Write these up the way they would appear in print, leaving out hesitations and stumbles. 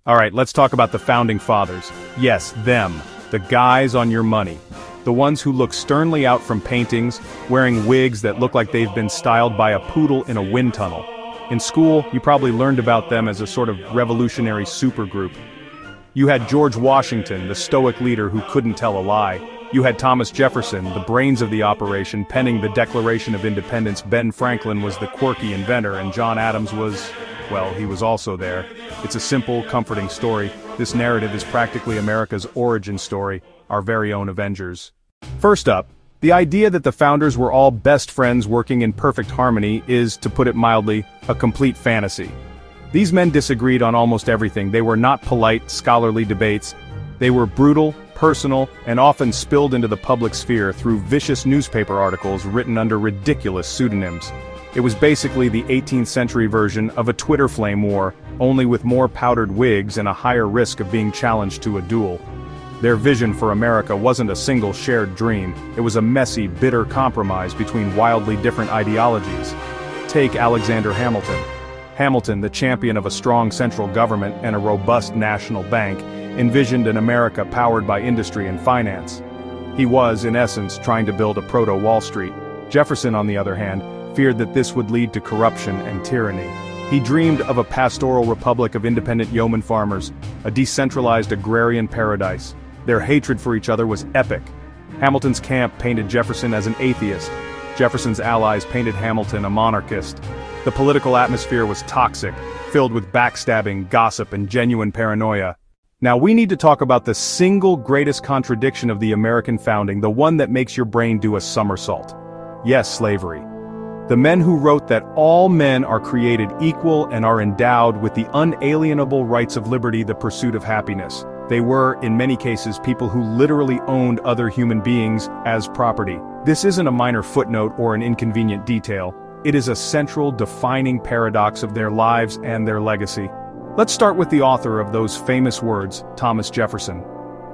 Alright, let's talk about the Founding Fathers. Yes, them. The guys on your money. The ones who look sternly out from paintings, wearing wigs that look like they've been styled by a poodle in a wind tunnel. In school, you probably learned about them as a sort of revolutionary supergroup. You had George Washington, the stoic leader who couldn't tell a lie. You had Thomas Jefferson, the brains of the operation, penning the Declaration of Independence. Ben Franklin was the quirky inventor, and John Adams was, well, he was also there. It's a simple, comforting story. This narrative is practically America's origin story, our very own Avengers. First up, the idea that the founders were all best friends working in perfect harmony is, to put it mildly, a complete fantasy. These men disagreed on almost everything. They were not polite, scholarly debates. They were brutal, personal, and often spilled into the public sphere through vicious newspaper articles written under ridiculous pseudonyms. It was basically the 18th century version of a Twitter flame war, only with more powdered wigs and a higher risk of being challenged to a duel. Their vision for America wasn't a single shared dream, it was a messy, bitter compromise between wildly different ideologies. Take Alexander Hamilton. Hamilton, the champion of a strong central government and a robust national bank, envisioned an America powered by industry and finance. He was, in essence, trying to build a proto-Wall Street. Jefferson, on the other hand, feared that this would lead to corruption and tyranny. He dreamed of a pastoral republic of independent yeoman farmers, a decentralized agrarian paradise. Their hatred for each other was epic. Hamilton's camp painted Jefferson as an atheist. Jefferson's allies painted Hamilton a monarchist. The political atmosphere was toxic, filled with backstabbing, gossip, and genuine paranoia. Now we need to talk about the single greatest contradiction of the American founding, the one that makes your brain do a somersault. Yes, slavery. The men who wrote that all men are created equal and are endowed with the unalienable rights of liberty, the pursuit of happiness. They were, in many cases, people who literally owned other human beings as property. This isn't a minor footnote or an inconvenient detail. It is a central, defining paradox of their lives and their legacy. Let's start with the author of those famous words, Thomas Jefferson.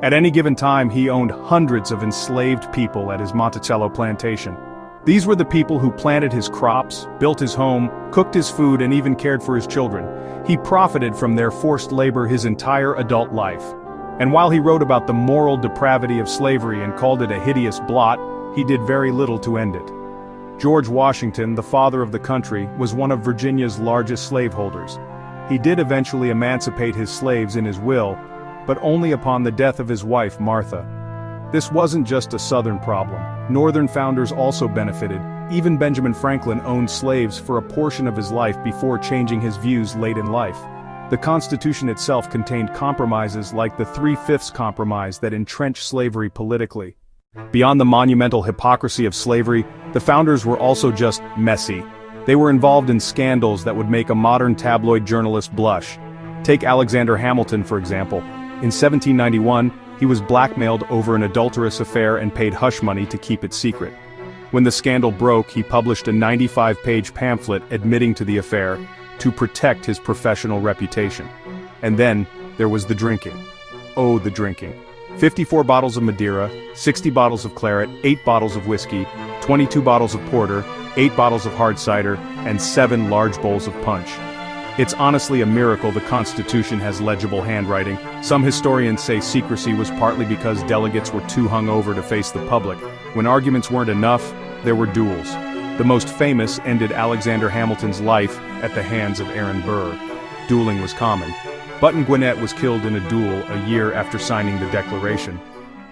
At any given time, he owned hundreds of enslaved people at his Monticello plantation. These were the people who planted his crops, built his home, cooked his food, and even cared for his children. He profited from their forced labor his entire adult life. And while he wrote about the moral depravity of slavery and called it a hideous blot, he did very little to end it. George Washington, the father of the country, was one of Virginia's largest slaveholders. He did eventually emancipate his slaves in his will, but only upon the death of his wife, Martha. This wasn't just a Southern problem. Northern founders also benefited. Even Benjamin Franklin owned slaves for a portion of his life before changing his views late in life. The Constitution itself contained compromises like the Three-Fifths Compromise that entrenched slavery politically. Beyond the monumental hypocrisy of slavery, the founders were also just messy. They were involved in scandals that would make a modern tabloid journalist blush. Take Alexander Hamilton, for example. In 1791, he was blackmailed over an adulterous affair and paid hush money to keep it secret. When the scandal broke, he published a 95-page pamphlet admitting to the affair to protect his professional reputation. And then, there was the drinking. Oh, the drinking. 54 bottles of Madeira, 60 bottles of claret, 8 bottles of whiskey, 22 bottles of porter, 8 bottles of hard cider, and 7 large bowls of punch. It's honestly a miracle the Constitution has legible handwriting. Some historians say secrecy was partly because delegates were too hungover to face the public. When arguments weren't enough, there were duels. The most famous ended Alexander Hamilton's life at the hands of Aaron Burr. Dueling was common. Button Gwinnett was killed in a duel a year after signing the Declaration.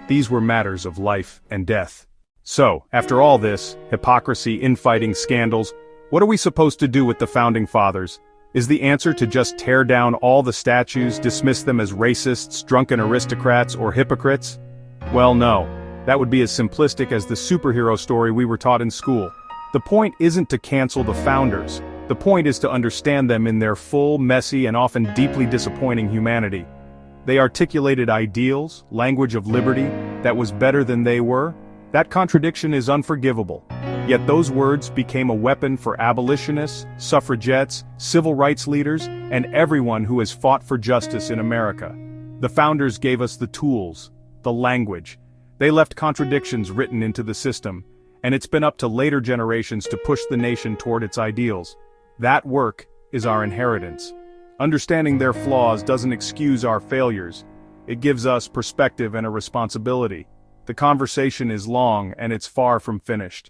These were matters of life and death. So, after all this, hypocrisy, infighting, scandals, what are we supposed to do with the Founding Fathers? Is the answer to just tear down all the statues, dismiss them as racists, drunken aristocrats, or hypocrites? Well, no. That would be as simplistic as the superhero story we were taught in school. The point isn't to cancel the founders. The point is to understand them in their full, messy, and often deeply disappointing humanity. They articulated ideals, language of liberty, that was better than they were. That contradiction is unforgivable. Yet those words became a weapon for abolitionists, suffragettes, civil rights leaders, and everyone who has fought for justice in America. The founders gave us the tools, the language. They left contradictions written into the system, and it's been up to later generations to push the nation toward its ideals. That work is our inheritance. Understanding their flaws doesn't excuse our failures. It gives us perspective and a responsibility. The conversation is long and it's far from finished.